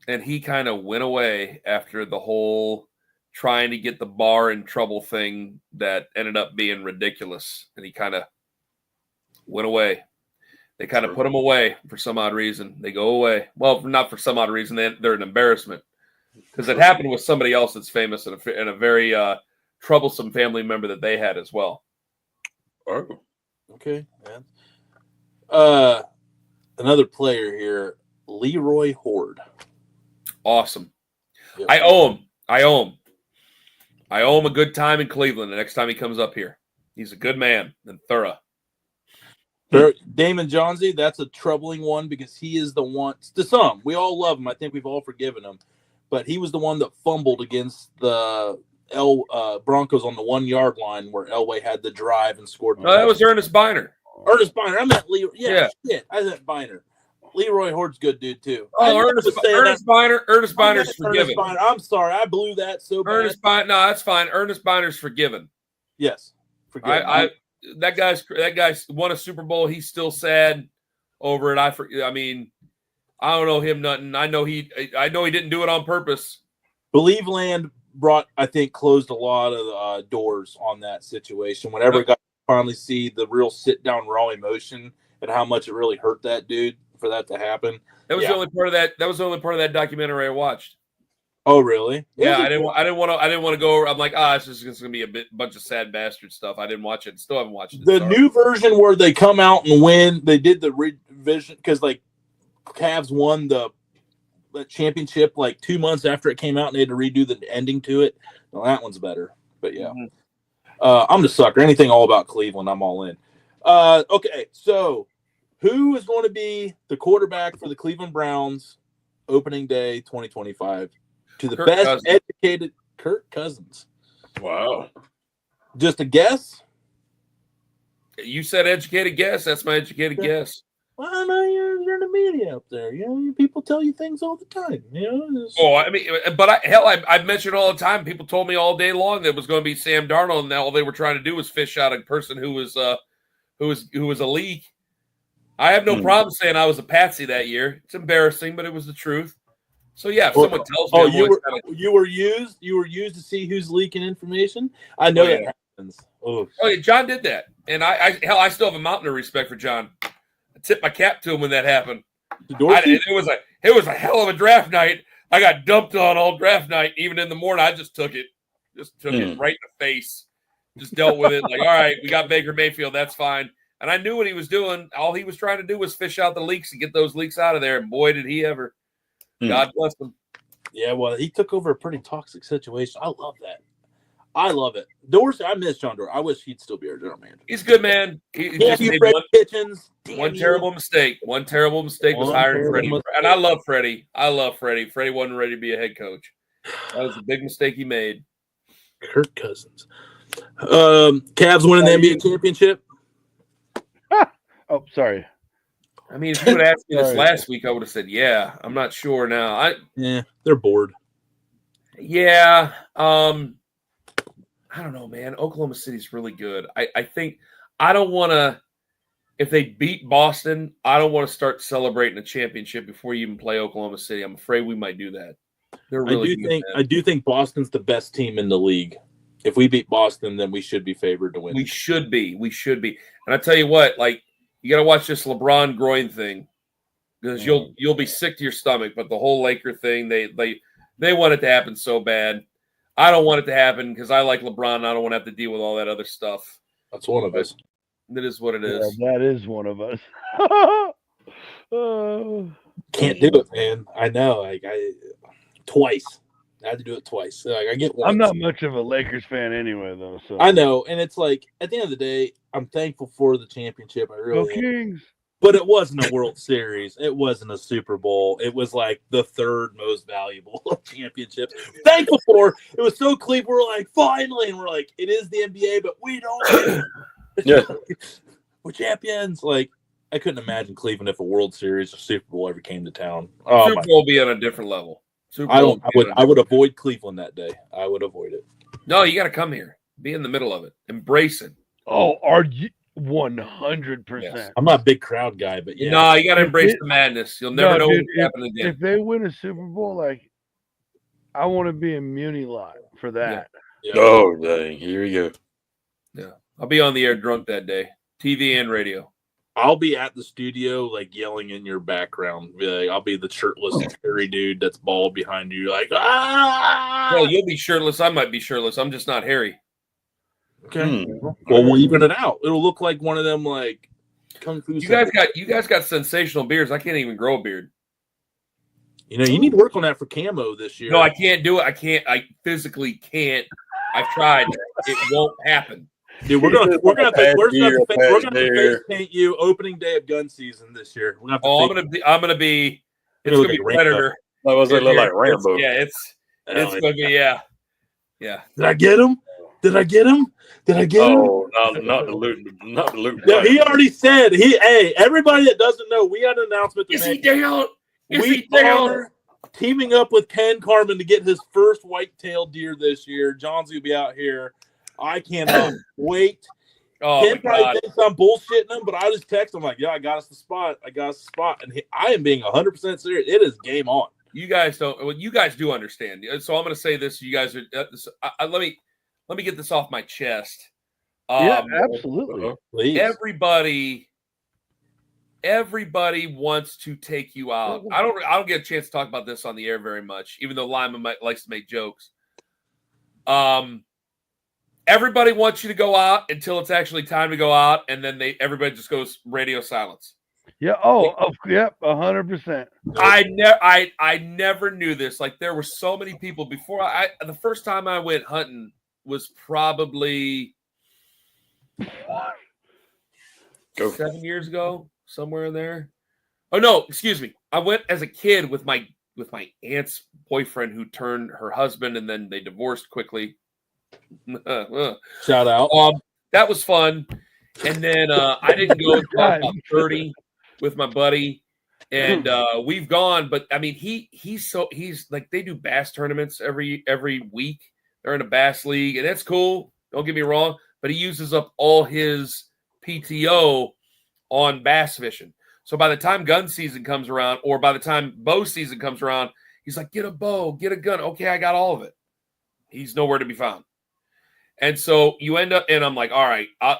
And he kind of went away after the whole trying to get the bar in trouble thing that ended up being ridiculous. And he kind of went away. They kind of put him away for some odd reason. They go away. Well, not for some odd reason. They're an embarrassment. Because it happened with somebody else that's famous and a very troublesome family member that they had as well. Oh. Okay, man. Another player here, Leroy Horde. Awesome. Yep. I owe him. I owe him a good time in Cleveland the next time he comes up here. He's a good man and thorough. Damon Johnsey, that's a troubling one because he is the one, to some, we all love him. I think we've all forgiven him. But he was the one that fumbled against the Broncos on the 1 yard line where Elway had the drive and scored. No, that was Ernest Biner. Ernest Biner. I meant Leroy. Yeah. Shit. I meant Biner. Leroy Horde's good dude too. Oh, Ernest Biner's forgiven. I'm sorry, I blew that so bad. No, that's fine. Ernest Biner's forgiven. Yes, forgiven. That guy's won a Super Bowl. He's still sad over it. I don't know him nothing. I know he didn't do it on purpose. Believe Land closed a lot of doors on that situation. Whenever guys finally see the real sit down raw emotion and how much it really hurt that dude for that to happen. That was the only part of that. That was the only part of that documentary I watched. Oh, really? Yeah, I didn't want to go over. I'm like, it's just gonna be a bunch of sad bastard stuff. I didn't watch it. Still haven't watched it. The new version where they come out and win. They did the revision because Cavs won the championship 2 months after it came out, and they had to redo the ending to it. Well, that one's better. But yeah, I'm the sucker. Anything all about Cleveland, I'm all in. Okay, so who is going to be the quarterback for the Cleveland Browns opening day 2025? To the best educated Kirk Cousins. Wow. Just a guess? You said educated guess. That's my educated guess. Well, I know you're in the media up there. People tell you things all the time. I mentioned all the time. People told me all day long that it was going to be Sam Darnold, and all they were trying to do was fish out a person who was a leak. I have no problem saying I was a patsy that year. It's embarrassing, but it was the truth. So yeah, if someone tells me, you were used to see who's leaking information. I know that happens. Oh yeah, John did that, and I still have a mountain of respect for John. I tipped my cap to him when that happened. It was a hell of a draft night. I got dumped on all draft night. Even in the morning, I just took it right in the face. Just dealt with it. Like, all right, we got Baker Mayfield. That's fine. And I knew what he was doing. All he was trying to do was fish out the leaks and get those leaks out of there. And boy, did he ever. God bless him. Yeah, well, he took over a pretty toxic situation. I love that. I love it. Dorsey, I miss John Dorsey. I wish he'd still be our general manager. He's a good man. He just made one terrible mistake. One terrible mistake was hiring Freddie. And I love Freddie. Freddie wasn't ready to be a head coach. That was a big mistake he made. Kirk Cousins. Cavs winning the NBA championship. Oh, sorry. I mean, if you would asked me this last week, I would have said, yeah. I'm not sure now. Yeah, they're bored. Yeah. I don't know, man. Oklahoma City's really good. I think I don't want to – if they beat Boston, I don't want to start celebrating a championship before you even play Oklahoma City. I'm afraid we might do that. They're really good. I do think Boston's the best team in the league. If we beat Boston, then we should be favored to win. We should be. And I tell you what, like, you got to watch this LeBron groin thing because you'll be sick to your stomach. But the whole Laker thing, they want it to happen so bad. I don't want it to happen because I like LeBron. And I don't want to have to deal with all that other stuff. That's one of us. It is what it is. Yeah, that is one of us. Can't do it, man. I know. I twice. I had to do it twice. Like, I get one. I'm not much of a Lakers fan anyway, though. So I know, and it's like at the end of the day, I'm thankful for the championship. I go really am. Kings. But it wasn't a World Series. It wasn't a Super Bowl. It was like the third most valuable championships. Thankful for it was so clean. We're like, finally, and we're like, it is the NBA, but we don't. Yeah, we're champions. Like, I couldn't imagine Cleveland if a World Series or Super Bowl ever came to town. Oh, Super Bowl be on a different level. I would avoid Cleveland that day. I would avoid it. No, you got to come here. Be in the middle of it. Embrace it. Oh, are you 100%? Yes. I'm not a big crowd guy, but yeah. No, you got to embrace the madness. You'll never know what's happening again. If they win a Super Bowl, like, I want to be in Muni lot for that. Yeah. Oh, dang. Here we go. Yeah. I'll be on the air drunk that day. TV and radio. I'll be at the studio, like, yelling in your background. I'll be the shirtless, hairy dude that's bald behind you, like, ah! Well, you'll be shirtless. I might be shirtless. I'm just not hairy. Okay. Well, we'll even it out. It'll look like one of them, like, kung fu. You guys got sensational beards. I can't even grow a beard. You know, you need to work on that for camo this year. No, I can't do it. I physically can't. I've tried. It won't happen. Dude, we're gonna face paint you opening day of gun season this year. I'm gonna be Predator. That was a little like Rambo. It's gonna be yeah. Did I get him? Oh, not the loot. No, he already said hey, everybody that doesn't know, we had an announcement to Is make. he down? We are teaming up with Ken Carman to get his first white-tailed deer this year. John's gonna be out here. I cannot wait. Oh, Ken probably thinks I'm bullshitting him, but I just text him like, "Yeah, I got us the spot. And I am being 100% serious. It is game on. You guys don't. Well, you guys do understand. So I'm going to say this. You guys are. Let me get this off my chest. Yeah, absolutely. Please. Everybody wants to take you out. I don't get a chance to talk about this on the air very much, even though Lyman likes to make jokes. Everybody wants you to go out until it's actually time to go out, and then everybody just goes radio silence. Yeah. Oh, yep. 100%. I never knew this. Like, there were so many people before the first time I went hunting was probably 7 years ago, somewhere in there. Oh no, excuse me. I went as a kid with my aunt's boyfriend who turned her husband, and then they divorced quickly. Shout out. That was fun. And then I didn't go until about 30 with my buddy, and we've gone. But I mean, he's like, they do bass tournaments every week. They're in a bass league, and that's cool. Don't get me wrong, but he uses up all his PTO on bass fishing. So by the time gun season comes around, or by the time bow season comes around, he's like, "Get a bow, get a gun." Okay, I got all of it. He's nowhere to be found. And so you end up, and I'm like, all right, I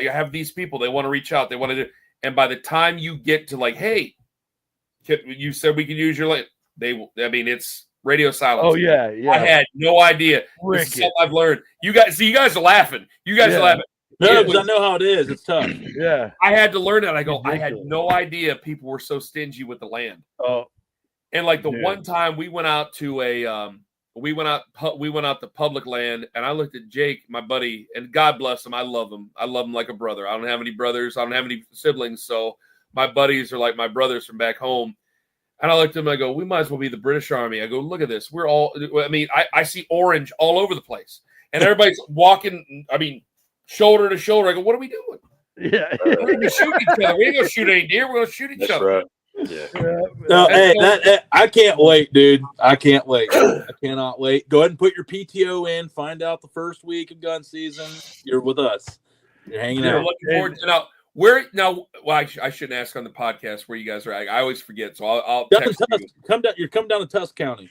have these people. They want to reach out. They want to do. And by the time you get to like, hey, you said we can use your link. It's radio silence. Oh, yeah. I had no idea. This is something I've learned. You guys are laughing. You guys are laughing. No, because I know how it is. It's tough. Yeah. I had to learn that. I had no idea people were so stingy with the land. Oh. And like the one time we went out to we went out to public land, and I looked at Jake, my buddy, and God bless him. I love him. I love him like a brother. I don't have any brothers. I don't have any siblings. So my buddies are like my brothers from back home. And I looked at him, and I go, we might as well be the British Army. I go, look at this. We're all, I see orange all over the place. and everybody's walking. I mean, shoulder to shoulder. I go, what are we doing? Yeah. We're going to shoot each other. We ain't going to shoot any deer. We're going to shoot each That's other. right. Yeah. No, hey, I can't wait, dude. I can't wait. I cannot wait. Go ahead and put your PTO in. Find out the first week of gun season. You're with us. You're hanging I'm out. looking forward to now. Well, I shouldn't ask on the podcast where you guys are. I always forget, so I'll text you. Come down. You're coming down to Tusk County.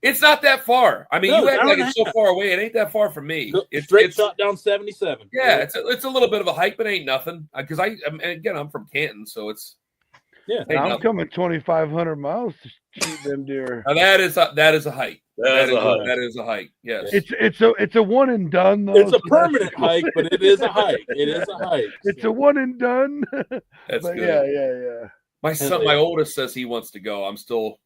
It's not that far. I mean, No, you act like hour it's and so far away. It ain't that far from me. It's Straight shot down 77. Yeah, it's a little bit of a hike, but ain't nothing. Because I'm from Canton, so it's Yeah. I'm coming 2,500 miles to shoot them deer. now that is a hike. That is a hike. That is a hike. Yes. It's a one and done though. It's a permanent hike, but it is a hike. It is a hike. It's a one and done. That's But good. yeah. My son, my oldest says he wants to go. I'm still.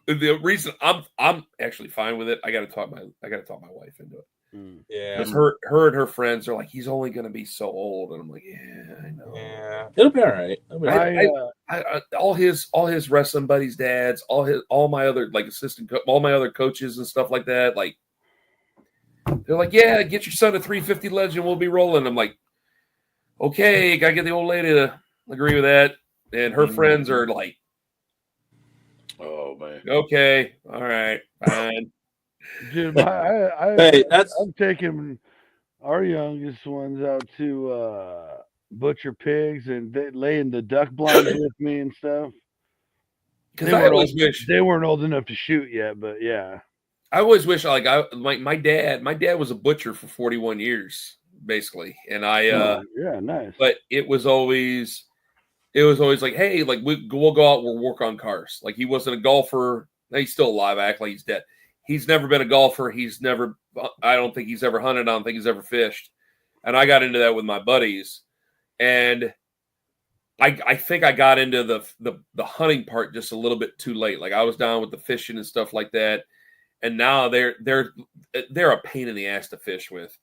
The reason I'm actually fine with it. I got to talk my wife into it. Yeah. Because her and her friends are like, he's only going to be so old, and I'm like, yeah, I know. Yeah. It'll be all right. All his wrestling buddies' dads, all my other like all my other coaches and stuff like that. Like, they're like, yeah, get your son a 350 Legend, we'll be rolling. I'm like, okay, gotta get the old lady to agree with that, and her friends are like, oh man, okay, all right, fine. Dude, I'm taking our youngest ones out to butcher pigs and they laying the duck blinds with me and stuff. Because I always wish they weren't old enough to shoot yet, but yeah. I always wish like my dad was a butcher for 41 years basically, and yeah, nice. But it was always like, hey, like we'll go out, we'll work on cars. Like he wasn't a golfer. He's still alive, act like he's dead. He's never been a golfer. I don't think he's ever hunted. I don't think he's ever fished. And I got into that with my buddies. And I think I got into the hunting part just a little bit too late. Like I was down with the fishing and stuff like that. And now they're a pain in the ass to fish with.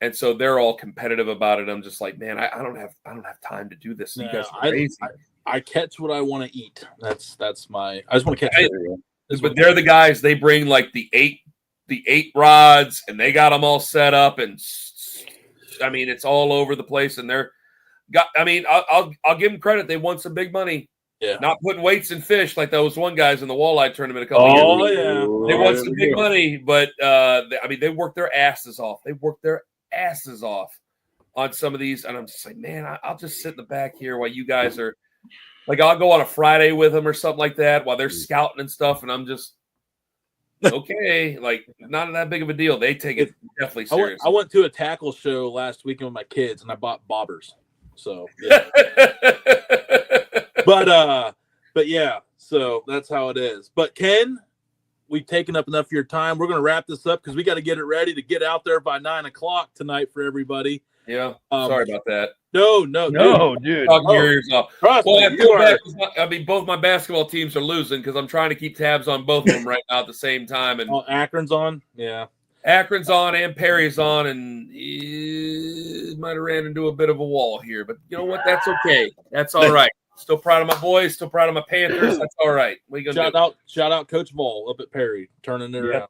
And so they're all competitive about it. I'm just like, man, I don't have time to do this. You guys are crazy. I catch what I want to eat. That's my. I just want to catch it. But they're the guys. They bring like the eight rods, and they got them all set up, and I mean it's all over the place. And I'll give them credit. They won some big money. Yeah, not putting weights in fish like those one guys in the walleye tournament a couple years ago. Yeah, they won some big money, but they worked their asses off. They worked their asses off on some of these, and I'm just like, man, I'll just sit in the back here while you guys are. Like, I'll go on a Friday with them or something like that while they're scouting and stuff, and I'm just, okay, like, not that big of a deal. They take it definitely serious. I went to a tackle show last weekend with my kids, and I bought bobbers. So, yeah. but yeah, so that's how it is. But, Ken, we've taken up enough of your time. We're going to wrap this up because we got to get it ready to get out there by 9 o'clock tonight for everybody. Yeah, sorry about that. No, dude. Talking your ears off. Both my basketball teams are losing because I'm trying to keep tabs on both of them right now at the same time. And Akron's on, yeah. Akron's on and Perry's on, and might have ran into a bit of a wall here, but you know what? That's okay. That's all right. Still proud of my boys. Still proud of my Panthers. That's all right. Shout out Coach Vol up at Perry, turning it around.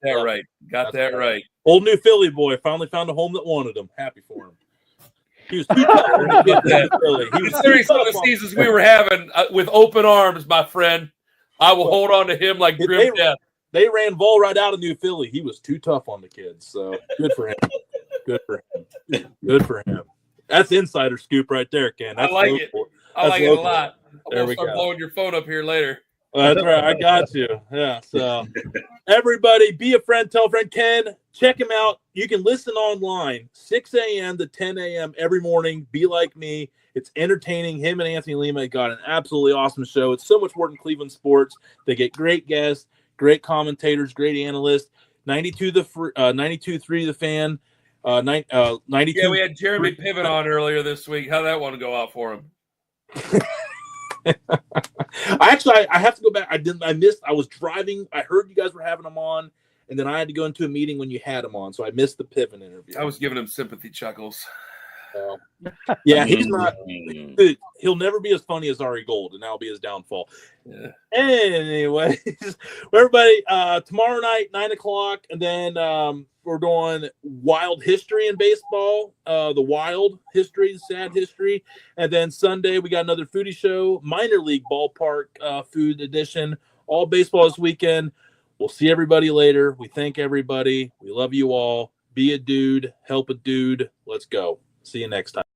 Got that right. Old New Philly boy finally found a home that wanted him. Happy for him. He was too tough. Considering some of the seasons we were having with open arms, my friend, I will hold on to him like grim death. They ran Vol right out of New Philly. He was too tough on the kids. So good for him. Good for him. That's insider scoop right there, Ken. That's I like it. I like it a lot. I'm going to start blowing your phone up here later. That's right. I got you. Yeah. So everybody, be a friend, tell a friend. Ken, check him out. You can listen online 6 a.m. to 10 a.m. every morning. Be like me. It's entertaining. Him and Anthony Lima got an absolutely awesome show. It's so much work in Cleveland sports. They get great guests, great commentators, great analysts. 92.3 The Fan. 92. Yeah, we had Jeremy Pivot on earlier this week. How'd that one go out for him? I have to go back. I was driving. I heard you guys were having him on, and then I had to go into a meeting when you had him on, so I missed the Piven interview. I was giving him sympathy chuckles. Yeah, he's not. Dude, he'll never be as funny as Ari Gold, and that'll be his downfall. Yeah. Anyway, everybody, tomorrow night, 9:00, and then we're doing Wild History in baseball, the Wild History, Sad History, and then Sunday we got another foodie show, Minor League Ballpark Food Edition, all baseball this weekend. We'll see everybody later. We thank everybody. We love you all. Be a dude, help a dude. Let's go. See you next time.